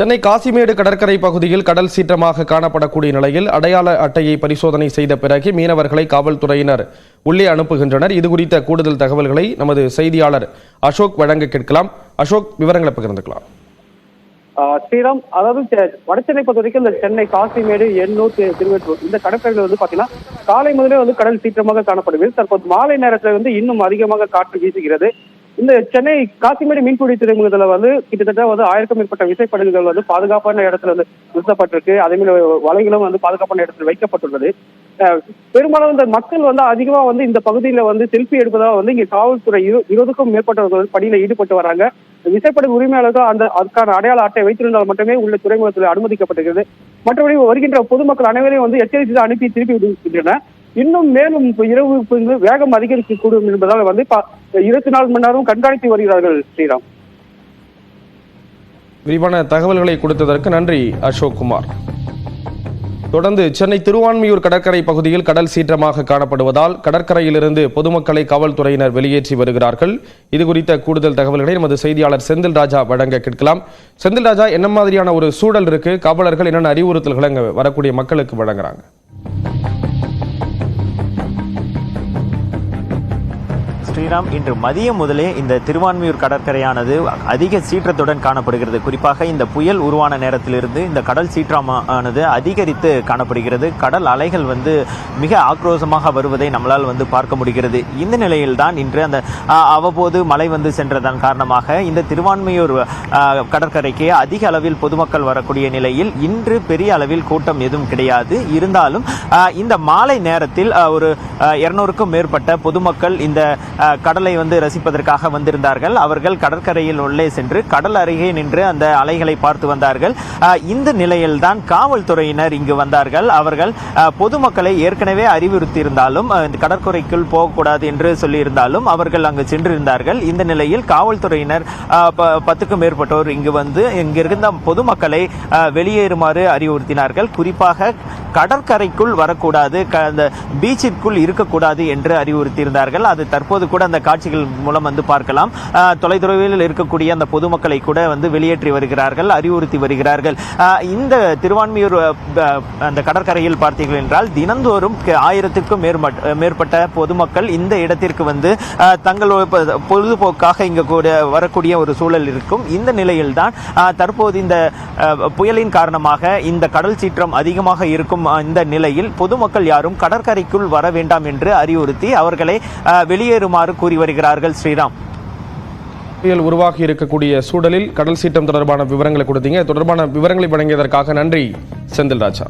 சென்னை காசிமேடு கடற்கரை பகுதியில் கடல் சீற்றமாக காணப்படக்கூடிய நிலையில் அடையாள அட்டையை பரிசோதனை செய்த பிறகு மீனவர்களை காவல்துறையினர் உள்ளே அனுப்புகின்றனர். இதுகுறித்த கூடுதல் தகவல்களை நமது செய்தியாளர் அசோக் வழங்க கேட்கலாம். அசோக், விவரங்களை பகிர்ந்துக்கலாம். ஸ்ரீராம், அதாவது வடசென்னை பொறுத்த வரைக்கும் இந்த சென்னை காசிமேடு, எண்ணூர், திருவெற்றூர் இந்த கடற்கரையில் பாத்தீங்கன்னா காலை முதலே கடல் சீற்றமாக காணப்படுகிறது. தற்போது மாலை நேரத்தில் இன்னும் அதிகமாக காற்று வீசுகிறது. இந்த சென்னை காசிமேடு மீன்பிடி துறைமுகத்துல கிட்டத்தட்ட 1000க்கும் மேற்பட்ட விசைப்படகுகள் பாதுகாப்பான இடத்துல நிறுத்தப்பட்டிருக்கு. அதே மாதிரி வலைகளும் பாதுகாப்பான இடத்துல வைக்கப்பட்டுள்ளது. பெரும்பாலும் இந்த மக்கள் அதிகமா இந்த பகுதியில செல்ஃபி எடுப்பதாக இங்க காவல்துறை 20க்கும் மேற்பட்டவர்கள் பணியில ஈடுபட்டு வராங்க. விசைப்படகு உரிமையாளர்கள் அதுக்கான அடையாள அட்டை வைத்திருந்தால் மட்டுமே உள்ள துறைமுகத்தில் அனுமதிக்கப்பட்டிருக்கிறது. மற்றபடி வருகின்ற பொதுமக்கள் அனைவரையும் எச்சரித்து அனுப்பி திருப்பி விடுகின்றன. இன்னும் மேலும் இரவு வேகம் அதிகரிக்கக்கூடும் என்பதால் 24 மணி நேரம் கண்காணித்து வருகிறார்கள். ஸ்ரீராம், விரிவான தகவல்களை கொடுத்ததற்கு நன்றி அசோக் குமார். தொடர்ந்து சென்னை திருவான்மியூர் கடற்கரை பகுதியில் கடல் சீற்றமாக காணப்படுவதால் கடற்கரையிலிருந்து பொதுமக்களை காவல்துறையினர் வெளியேற்றி வருகிறார்கள். இது குறித்த கூடுதல் தகவல்களை நமது செய்தியாளர் செந்தில் ராஜா வழங்க கேட்கலாம். செந்தில் ராஜா, என்ன மாதிரியான ஒரு சூழல் இருக்கு? காவலர்கள் என்னென்ன அறிவுறுத்தல்களை அங்க வரக்கூடிய மக்களுக்கு வழங்குறாங்க? ஸ்ரீராம், இன்று மதியம் முதலே இந்த திருவான்மியூர் கடற்கரையானது அதிக சீற்றத்துடன் காணப்படுகிறது. குறிப்பாக இந்த புயல் உருவான நேரத்திலிருந்து இந்த கடல் சீற்றமானது அதிகரித்து காணப்படுகிறது. கடல் அலைகள் மிக ஆக்ரோஷமாக வருவதை நம்மளால் பார்க்க முடிகிறது. இந்த நிலையில்தான் இன்று அந்த அவ்வப்போது மழை சென்றதன் காரணமாக இந்த திருவான்மியூர் கடற்கரைக்கு அதிக அளவில் பொதுமக்கள் வரக்கூடிய நிலையில் இன்று பெரிய அளவில் கூட்டம் எதுவும் கிடையாது. இருந்தாலும் இந்த மாலை நேரத்தில் ஒரு 200க்கும் மேற்பட்ட பொதுமக்கள் இந்த கடலை ரசிப்பதற்காக வந்திருந்தார்கள். அவர்கள் கடற்கரையில் உள்ளே சென்று கடல் அருகே நின்று அந்த அலைகளை பார்த்து வந்தார்கள். இந்த நிலையில்தான் காவல்துறையினர் இங்கு வந்தார்கள். அவர்கள் பொதுமக்களை ஏற்கனவே அறிவுறுத்தியிருந்தாலும் கடற்கரைக்குள் போகக்கூடாது என்று சொல்லியிருந்தாலும் அவர்கள் அங்கு சென்றிருந்தார்கள். இந்த நிலையில் காவல்துறையினர் 10க்கும் மேற்பட்டோர் இங்கிருந்த பொதுமக்களை வெளியேறுமாறு அறிவுறுத்தினார்கள். குறிப்பாக கடற்கரைக்குள் வரக்கூடாது, அந்த பீச்சிற்குள் இருக்கக்கூடாது என்று அறிவுறுத்தியிருந்தார்கள். அது தற்போது கூட அந்த காட்சிகள் மூலம் பார்க்கலாம். தொலைதூரத்தில் இருக்கக்கூடிய அந்த பொதுமக்களை கூட வெளியேற்றி வருகிறார்கள், அறிவுறுத்தி வருகிறார்கள். இந்த திருவான்மியூர் அந்த கடற்கரையில் பார்த்தீர்கள் என்றால் தினந்தோறும் 1000க்கும் மேற்பட்ட பொதுமக்கள் இந்த இடத்திற்கு தங்கள் பொழுதுபோக்காக இங்கு கூட வரக்கூடிய ஒரு சூழல் இருக்கும். இந்த நிலையில்தான் தற்போது இந்த புயலின் காரணமாக இந்த கடல் சீற்றம் அதிகமாக இருக்கும். இந்த நிலையில் பொதுமக்கள் யாரும் கடற்கரைக்குள் வர வேண்டாம் என்று அறிவுறுத்தி அவர்களை வெளியேறுமாறு கூறி வருகிறார்கள். ஸ்ரீராம், புயல் உருவாகி இருக்கக்கூடிய சூழலில் கடல் சீற்றம் தொடர்பான விவரங்களை கொடுத்தீங்க. தொடர்பான விவரங்களை வழங்கியதற்காக நன்றி செந்தில் ராஜா.